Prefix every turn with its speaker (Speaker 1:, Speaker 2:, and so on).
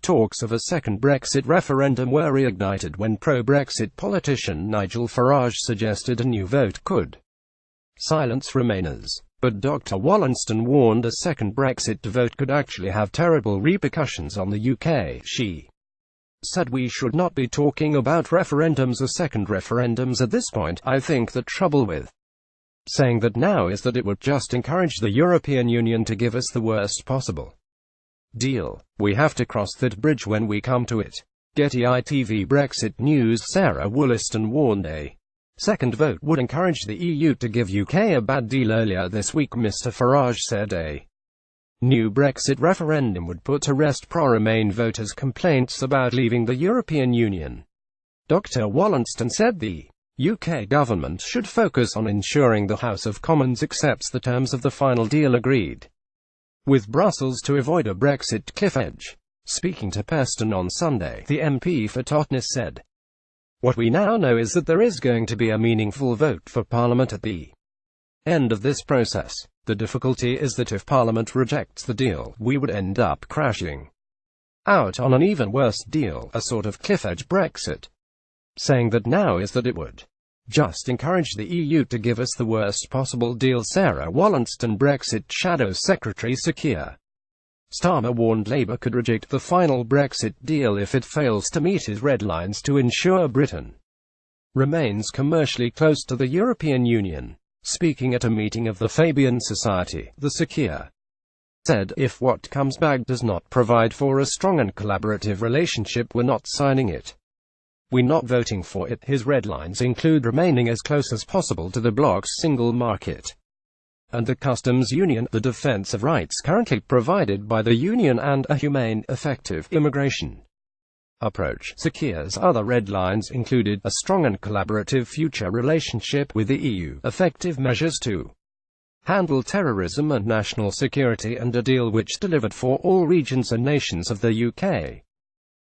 Speaker 1: talks of a second Brexit referendum were reignited when pro-Brexit politician Nigel Farage suggested a new vote could silence Remainers. But Dr Wollanston warned a second Brexit vote could actually have terrible repercussions on the UK.She said we should not be talking about referendums or second referendums at this point. I think the trouble with saying that now is that it would just encourage the European Union to give us the worst possible deal. We have to cross that bridge when we come to it. Getty ITVBrexit News. Sarah Wollaston warned a second vote would encourage the EU to give UK a bad deal. Earlier this week, Mr Farage said a new Brexit referendum would put to rest pro-Remain voters' complaints about leaving the European Union. Dr Wollanston said the UK government should focus on ensuring the House of Commons accepts the terms of the final deal agreed with Brussels to avoid a Brexit cliff edge. Speaking to Preston on Sunday, the MP for Totnes said, "What we now know is that there is going to be a meaningful vote for Parliament at the end of this process. The difficulty is that if Parliament rejects the deal, we would end up crashing out on an even worse deal, a sort of cliff-edge Brexit. Saying that now is that it would just encourage the EU to give us the worst possible deal." Sarah Wollaston. Brexit Shadow Secretary Sir Keir Starmer warned Labour could reject the final Brexit deal if it fails to meet his red lines to ensure Britain remains commercially close to the European Union. Speaking at a meeting of the Fabian Society, the Sir Keir said, "If what comes back does not provide for a strong and collaborative relationship, we're not signing it. We're not voting for it." His red lines include remaining as close as possible to the bloc's single market and the customs union, the defense of rights currently provided by the union, and a humane, effective immigration approach. Sir Keir's other red lines included a strong and collaborative future relationship with the EU, effective measures to handle terrorism and national security, and a deal which delivered for all regions and nations of the UK.